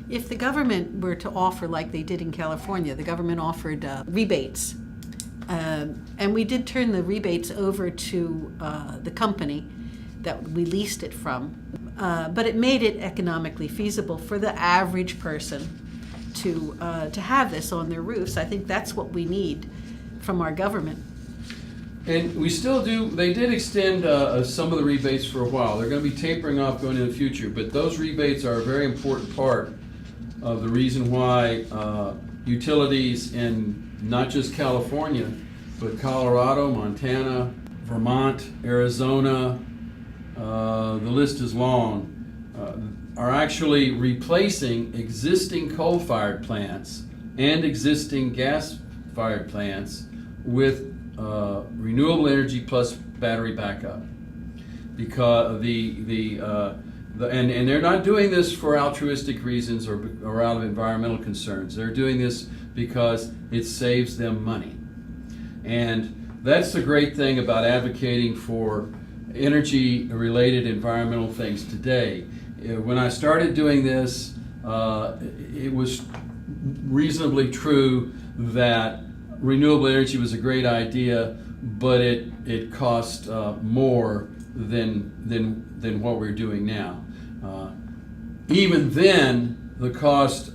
If the government were to offer, like they did in California, the government offered rebates. And we did turn the rebates over to the company that we leased it from. But it made it economically feasible for the average person to have this on their roofs. I think that's what we need from our government. And we still do, they did extend some of the rebates for a while. They're going to be tapering off going into the future, but those rebates are a very important part of the reason why utilities in not just California, but Colorado, Montana, Vermont, Arizona, the list is long, are actually replacing existing coal-fired plants and existing gas-fired plants with renewable energy plus battery backup. Because and they're not doing this for altruistic reasons or out of environmental concerns. They're doing this because it saves them money. And that's the great thing about advocating for energy-related environmental things today. When I started doing this, it was reasonably true that renewable energy was a great idea, but it cost more than what we're doing now. Even then, the cost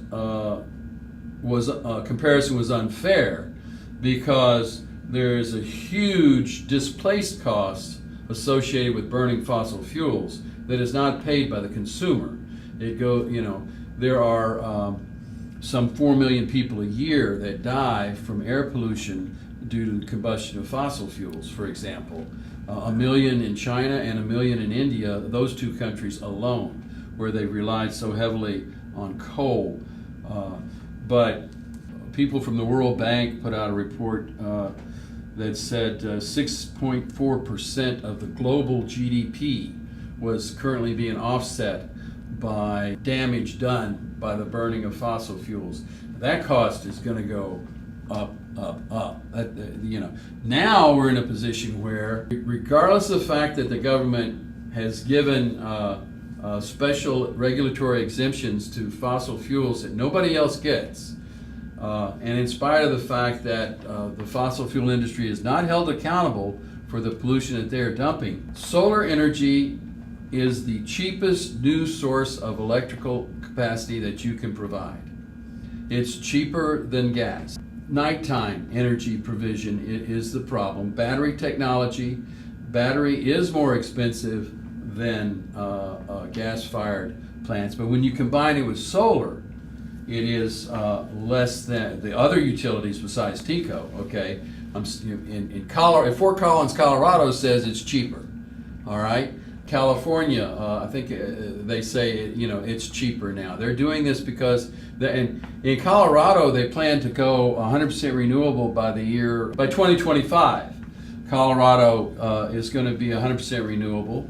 comparison was unfair because there is a huge displaced cost associated with burning fossil fuels that is not paid by the consumer. There are some 4 million people a year that die from air pollution due to the combustion of fossil fuels, for example. 1 million in China and 1 million in India, those two countries alone, where they've relied so heavily on coal. But people from the World Bank put out a report that said 6.4% of the global GDP was currently being offset by damage done by the burning of fossil fuels. That cost is going to go up. Now we're in a position where, regardless of the fact that the government has given special regulatory exemptions to fossil fuels that nobody else gets, and in spite of the fact that the fossil fuel industry is not held accountable for the pollution that they're dumping, solar energy is the cheapest new source of electrical capacity that you can provide. It's cheaper than gas. Nighttime energy provision is the problem. Battery technology, battery is more expensive than gas-fired plants, but when you combine it with solar, it is less than the other utilities besides TECO. Okay, in Fort Collins, Colorado says it's cheaper. All right, California, I think they say it's cheaper now. They're doing this because in Colorado they plan to go 100% renewable by 2025. Colorado is going to be 100% renewable,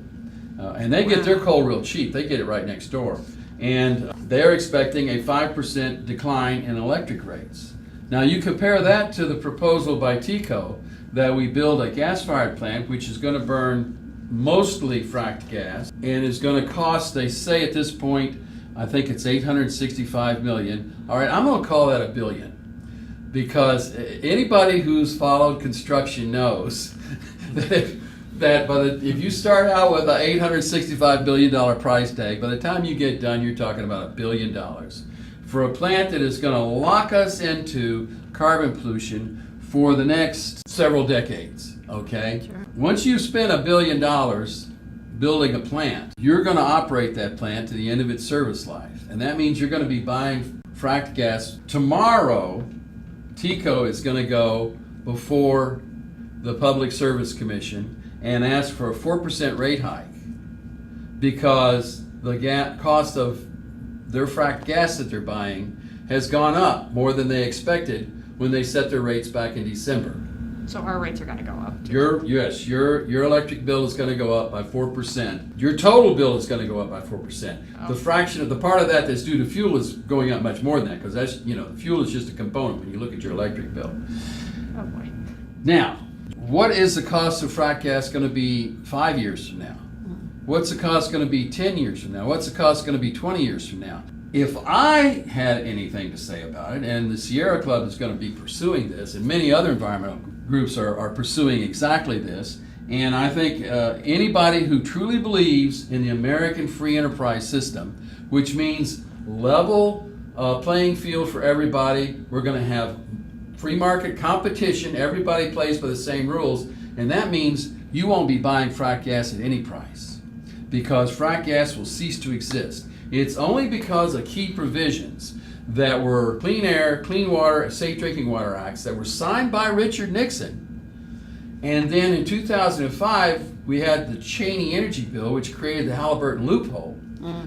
and they get their coal real cheap. They get it right next door. And they're expecting a 5% decline in electric rates. Now you compare that to the proposal by TECO that we build a gas-fired plant which is going to burn mostly fracked gas and is going to cost, they say at this point, I think it's $865 million. All right, I'm going to call that $1 billion because anybody who's followed construction knows that if you start out with an $865 billion price tag, by the time you get done, you're talking about $1 billion for a plant that is going to lock us into carbon pollution for the next several decades, okay? Sure. Once you spend $1 billion building a plant, you're going to operate that plant to the end of its service life. And that means you're going to be buying fracked gas. Tomorrow, TECO is going to go before the Public Service Commission and ask for a 4% rate hike because the cost of their fracked gas that they're buying has gone up more than they expected when they set their rates back in December. So our rates are going to go up. Your electric bill is going to go up by 4%. Your total bill is going to go up by 4%. Oh. The fraction of the part of that that's due to fuel is going up much more than that because that's the fuel is just a component when you look at your electric bill. Oh boy. Now, what is the cost of fracked gas going to be 5 years from now? What's the cost going to be 10 years from now? What's the cost going to be 20 years from now? if I had anything to say about it, and the Sierra Club is going to be pursuing this, and many other environmental groups are pursuing exactly this, and I think anybody who truly believes in the American free enterprise system, which means level playing field for everybody, we're going to have free market competition, everybody plays by the same rules, and that means you won't be buying frack gas at any price, because frack gas will cease to exist. It's only because of key provisions that were Clean Air, Clean Water, Safe Drinking Water Acts that were signed by Richard Nixon. And then in 2005, we had the Cheney Energy Bill, which created the Halliburton loophole,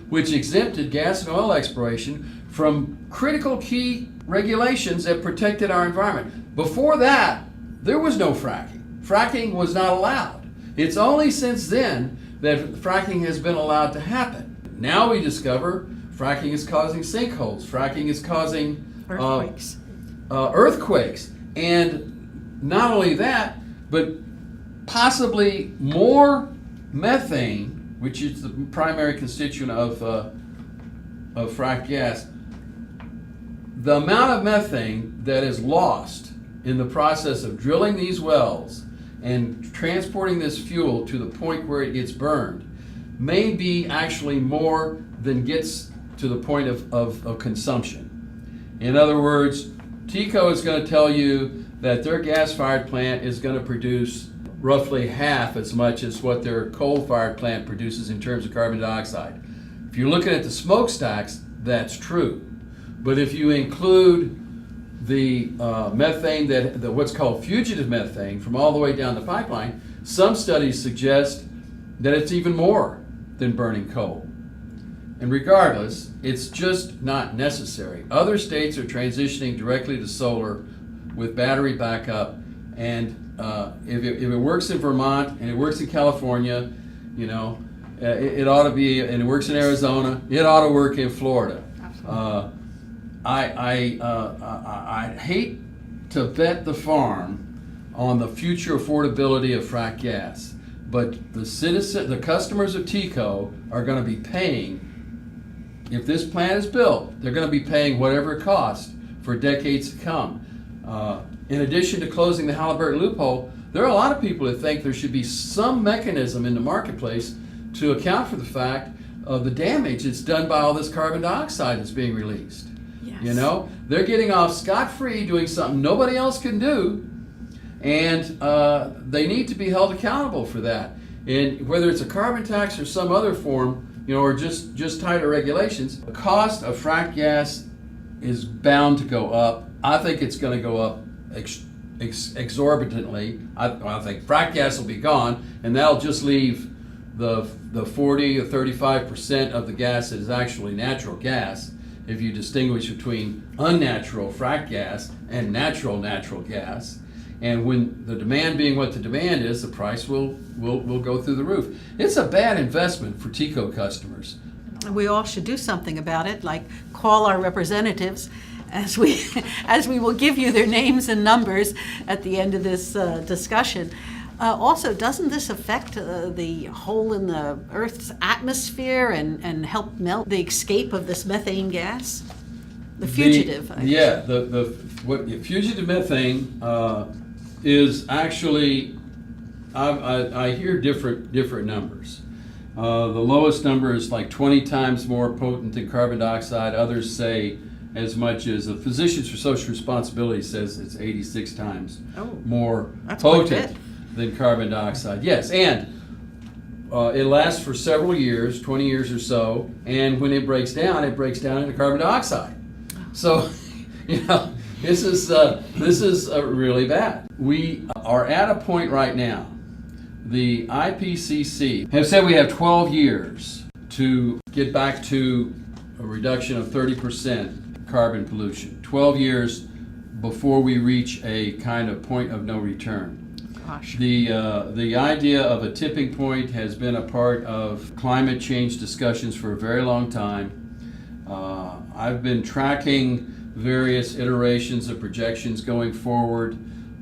which exempted gas and oil exploration from critical key regulations that protected our environment. Before that, there was no fracking. Fracking was not allowed. It's only since then that fracking has been allowed to happen. Now we discover fracking is causing sinkholes. Fracking is causing earthquakes. And not only that, but possibly more methane, which is the primary constituent of fracked gas. The amount of methane that is lost in the process of drilling these wells and transporting this fuel to the point where it gets burned may be actually more than gets to the point of consumption. In other words, TECO is going to tell you that their gas-fired plant is going to produce roughly half as much as what their coal-fired plant produces in terms of carbon dioxide. If you're looking at the smokestacks, that's true. But if you include the methane, that what's called fugitive methane from all the way down the pipeline, some studies suggest that it's even more than burning coal. And regardless, it's just not necessary. Other states are transitioning directly to solar with battery backup, and if it works in Vermont and it works in California, you know, it ought to be, and it works in Arizona, it ought to work in Florida. I hate to bet the farm on the future affordability of frack gas, but the customers of TECO are going to be paying. If this plant is built, they're going to be paying whatever it costs for decades to come. In addition to closing the Halliburton loophole, there are a lot of people that think there should be some mechanism in the marketplace to account for the fact of the damage that's done by all this carbon dioxide that's being released. Yes. You know, they're getting off scot-free doing something nobody else can do, and they need to be held accountable for that. And whether it's a carbon tax or some other form, you know, or just tighter regulations, the cost of frack gas is bound to go up. I think it's going to go up exorbitantly. I think frack gas will be gone, and that'll just leave the 40 or 35% of the gas that is actually natural gas, if you distinguish between unnatural frack gas and natural gas. And when the demand being what the demand is, the price will go through the roof. It's a bad investment for TECO customers. We all should do something about it, like call our representatives, as we will give you their names and numbers at the end of this discussion. Also, doesn't this affect the hole in the Earth's atmosphere and help melt the escape of this methane gas? The fugitive. The fugitive methane is actually, I hear different numbers. The lowest number is like 20 times more potent than carbon dioxide. Others say as much as the Physicians for Social Responsibility says it's 86 times more potent than carbon dioxide. Yes, and it lasts for several years, 20 years or so, and when it breaks down into carbon dioxide. So, you know, this is really bad. We are at a point right now. The IPCC have said we have 12 years to get back to a reduction of 30% carbon pollution. 12 years before we reach a kind of point of no return. Gosh. The idea of a tipping point has been a part of climate change discussions for a very long time. I've been tracking various iterations of projections going forward.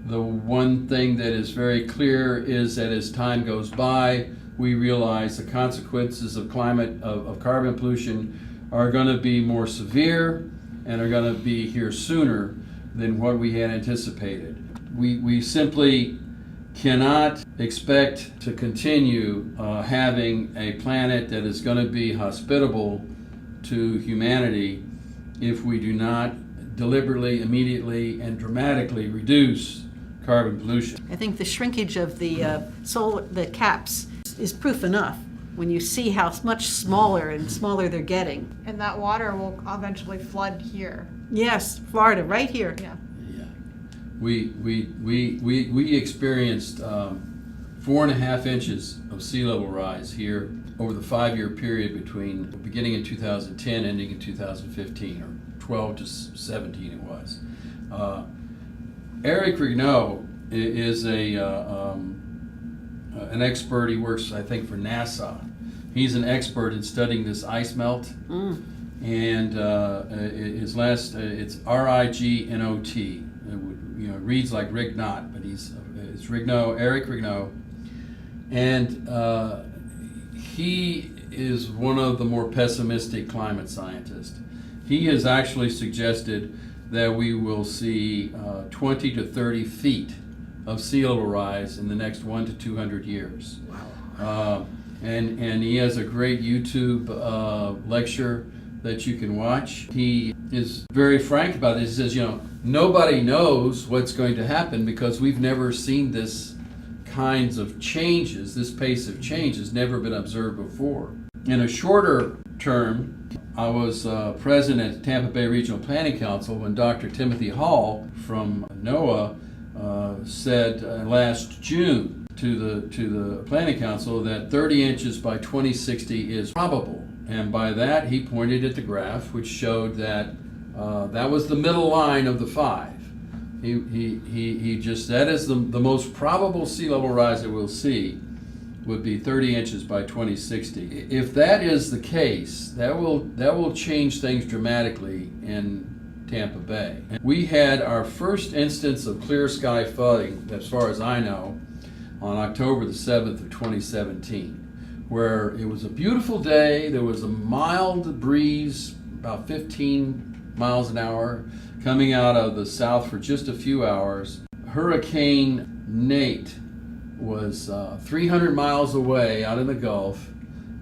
The one thing that is very clear is that as time goes by, we realize the consequences of carbon pollution are going to be more severe and are going to be here sooner than what we had anticipated. We simply cannot expect to continue having a planet that is going to be hospitable to humanity if we do not deliberately, immediately, and dramatically reduce carbon pollution. I think the shrinkage of the caps is proof enough when you see how much smaller and smaller they're getting. And that water will eventually flood here. Yes, Florida, right here. Yeah. Yeah, we experienced 4.5 inches of sea level rise here over the 5-year period between beginning in 2010, ending in 2015, or 12 to 17 it was. Eric Rigneau is an expert. He works, I think, for NASA. He's an expert in studying this ice melt. And his last, it's R-I-G-N-O-T. It reads like Rignot, but it's Rigneau, Eric Rigneau. And he is one of the more pessimistic climate scientists. He has actually suggested that we will see 20 to 30 feet of sea level rise in the next 100 to 200 years. Wow. And he has a great YouTube lecture that you can watch. He is very frank about this. He says, nobody knows what's going to happen because we've never seen this kinds of changes. This pace of change has never been observed before. In a shorter term, I was president at Tampa Bay Regional Planning Council when Dr. Timothy Hall from NOAA said last June to the Planning Council that 30 inches by 2060 is probable. And by that, he pointed at the graph, which showed that that was the middle line of the 5. He just, that is the most probable sea level rise that we'll see would be 30 inches by 2060. If that is the case, that will change things dramatically in Tampa Bay. We had our first instance of clear sky flooding, as far as I know, on October the 7th of 2017, where it was a beautiful day. There was a mild breeze, about 15 miles an hour, coming out of the south for just a few hours. Hurricane Nate was 300 miles away out in the Gulf,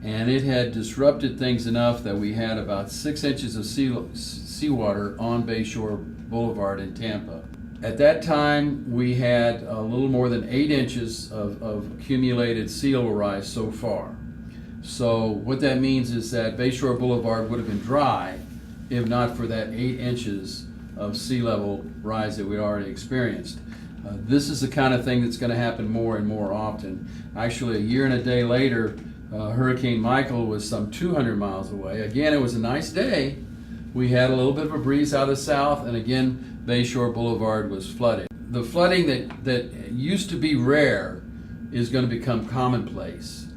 and it had disrupted things enough that we had about 6 inches of seawater on Bayshore Boulevard in Tampa. At that time, we had a little more than 8 inches of accumulated sea level rise so far. So what that means is that Bayshore Boulevard would have been dry if not for that 8 inches of sea level rise that we already experienced. This is the kind of thing that's going to happen more and more often. Actually, a year and a day later, Hurricane Michael was some 200 miles away. Again, it was a nice day. We had a little bit of a breeze out of the south, and again, Bayshore Boulevard was flooded. The flooding that used to be rare is going to become commonplace.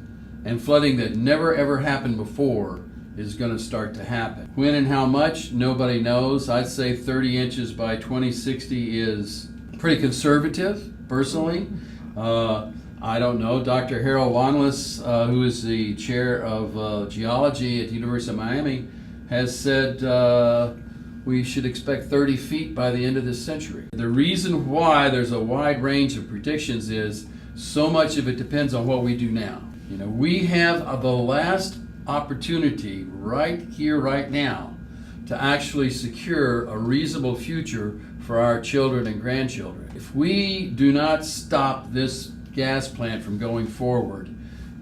And flooding that never ever happened before is going to start to happen. When and how much, nobody knows. I'd say 30 inches by 2060 is pretty conservative, personally. I don't know. Dr. Harold Wanless, who is the chair of geology at the University of Miami, has said we should expect 30 feet by the end of this century. The reason why there's a wide range of predictions is so much of it depends on what we do now. We have the last opportunity right here, right now, to actually secure a reasonable future for our children and grandchildren. If we do not stop this gas plant from going forward,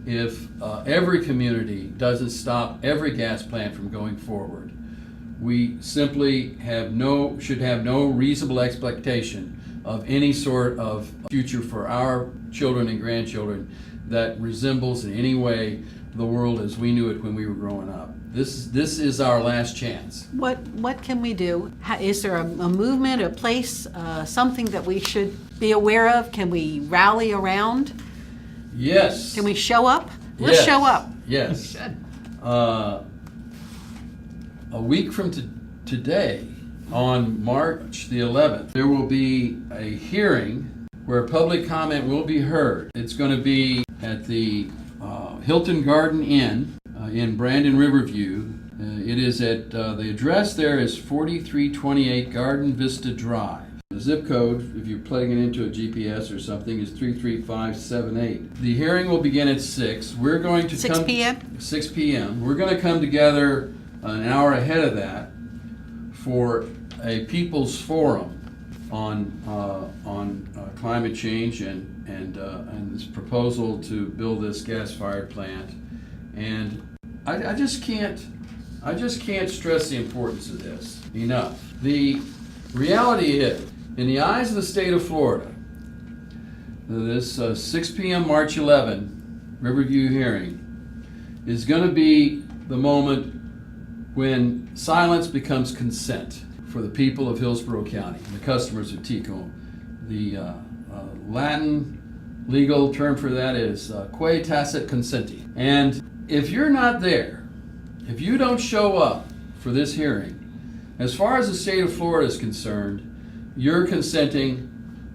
if every community doesn't stop every gas plant from going forward, we simply should have no reasonable expectation of any sort of future for our children and grandchildren that resembles in any way the world as we knew it when we were growing up. This is our last chance. What can we do? Is there a movement, a place, something that we should be aware of? Can we rally around? Yes. Can we show up? Let's show up. Yes. We should. A week from today, on March the 11th, there will be a hearing where public comment will be heard. It's going to be at the Hilton Garden Inn in Brandon, Riverview, it is at, the address there is 4328 Garden Vista Drive. The zip code, if you're plugging it into a GPS or something, is 33578. The hearing will begin at 6. We're going to 6 come... p.m.? 6 p.m. We're going to come together an hour ahead of that for a people's forum on climate change and this proposal to build this gas-fired plant. And I just can't stress the importance of this enough. The reality is, in the eyes of the state of Florida, this 6 p.m. March 11 Riverview hearing is going to be the moment when silence becomes consent for the people of Hillsborough County, the customers of TECO. The Latin legal term for that is quae tacit consenti. And if you're not there, if you don't show up for this hearing, as far as the state of Florida is concerned, you're consenting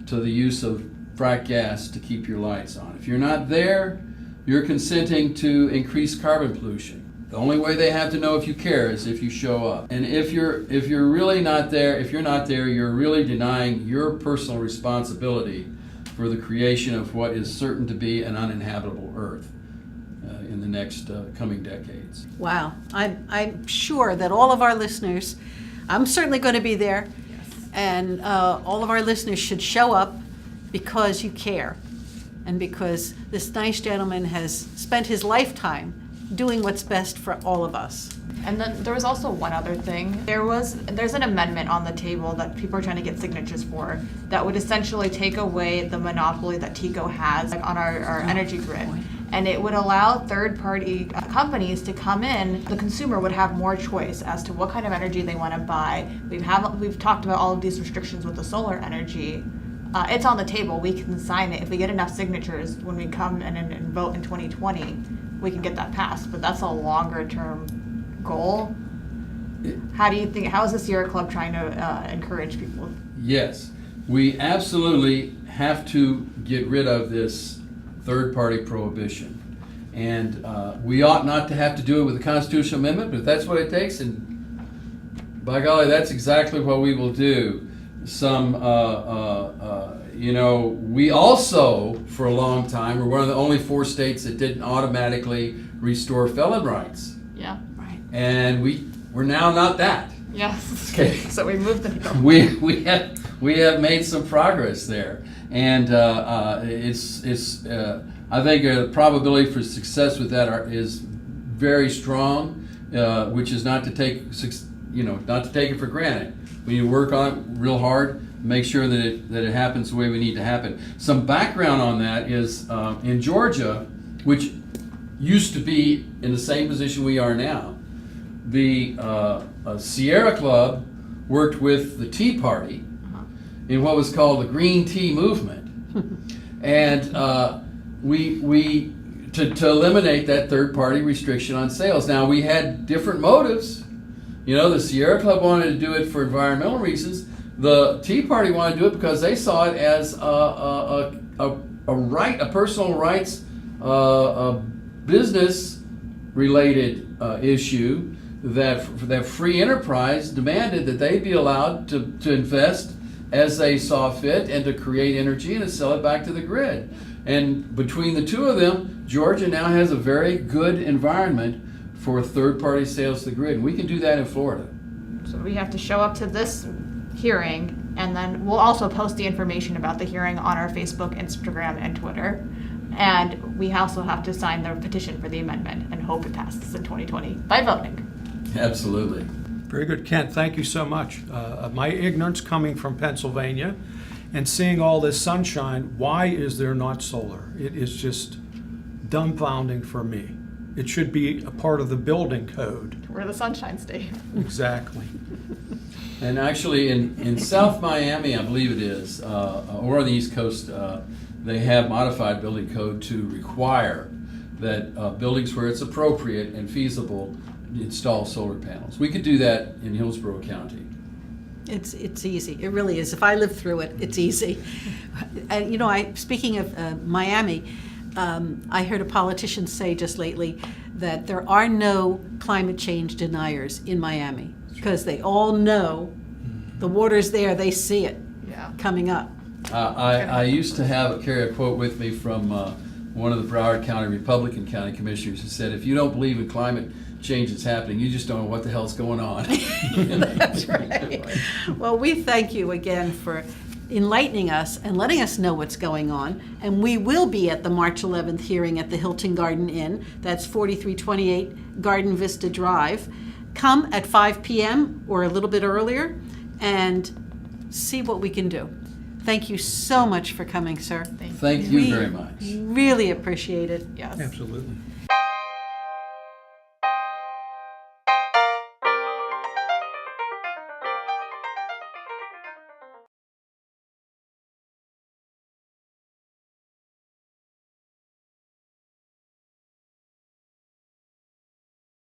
to the use of fracked gas to keep your lights on. If you're not there, you're consenting to increase carbon pollution. The only way they have to know if you care is if you show up. And if you're really not there, you're really denying your personal responsibility for the creation of what is certain to be an uninhabitable Earth in the next coming decades. Wow. I'm sure that all of our listeners, I'm certainly going to be there, and all of our listeners should show up because you care and because this nice gentleman has spent his lifetime doing what's best for all of us. And then there was also one other thing. There's an amendment on the table that people are trying to get signatures for that would essentially take away the monopoly that TECO has on our energy grid. And it would allow third-party companies to come in. The consumer would have more choice as to what kind of energy they want to buy. We've talked about all of these restrictions with the solar energy. It's on the table. We can sign it. If we get enough signatures when we come and vote in 2020, we can get that passed. But that's a longer-term goal. How is the Sierra Club trying to encourage people? Yes, we absolutely have to get rid of this third-party prohibition. And we ought not to have to do it with a constitutional amendment, but if that's what it takes, and by golly, that's exactly what we will do. We also, for a long time, were one of the only 4 states that didn't automatically restore felon rights. Yeah, right. And we're now not that. Yes. Okay. So we moved the needle. We have made some progress there, and I think the probability for success with that is very strong, which is not to take it for granted. We need to work on it real hard, make sure that it happens the way we need to happen. Some background on that is in Georgia, which used to be in the same position we are now, the Sierra Club worked with the Tea Party in what was called the Green Tea Movement, and to eliminate that third-party restriction on sales. Now, we had different motives. The Sierra Club wanted to do it for environmental reasons. The Tea Party wanted to do it because they saw it as a personal rights, business-related issue that free enterprise demanded that they be allowed to invest as they saw fit and to create energy and to sell it back to the grid. And between the two of them, Georgia now has a very good environment for third-party sales to the grid. And we can do that in Florida. So we have to show up to this hearing, and then we'll also post the information about the hearing on our Facebook, Instagram, and Twitter. And we also have to sign the petition for the amendment and hope it passes in 2020 by voting. Absolutely. Very good, Kent. Thank you so much. My ignorance coming from Pennsylvania and seeing all this sunshine, why is there not solar? It is just dumbfounding for me. It should be a part of the building code. We're the Sunshine State. Exactly. And actually in South Miami, I believe it is, or on the East Coast, they have modified building code to require that buildings where it's appropriate and feasible install solar panels. We could do that in Hillsborough County. It's easy. It really is. If I live through it, it's easy. And speaking of Miami, I heard a politician say just lately that there are no climate change deniers in Miami because they all know the water's there, they see it Yeah. coming up. I used to carry a quote with me from one of the Broward County Republican County Commissioners who said, if you don't believe in climate change that's happening, you just don't know what the hell's going on. That's right. Well, we thank you again for enlightening us and letting us know what's going on. And we will be at the March 11th hearing at the Hilton Garden Inn. That's 4328 Garden Vista Drive. Come at 5 p.m. or a little bit earlier and see what we can do. Thank you so much for coming, sir. Thank you very much. Really appreciate it. Yes. Absolutely.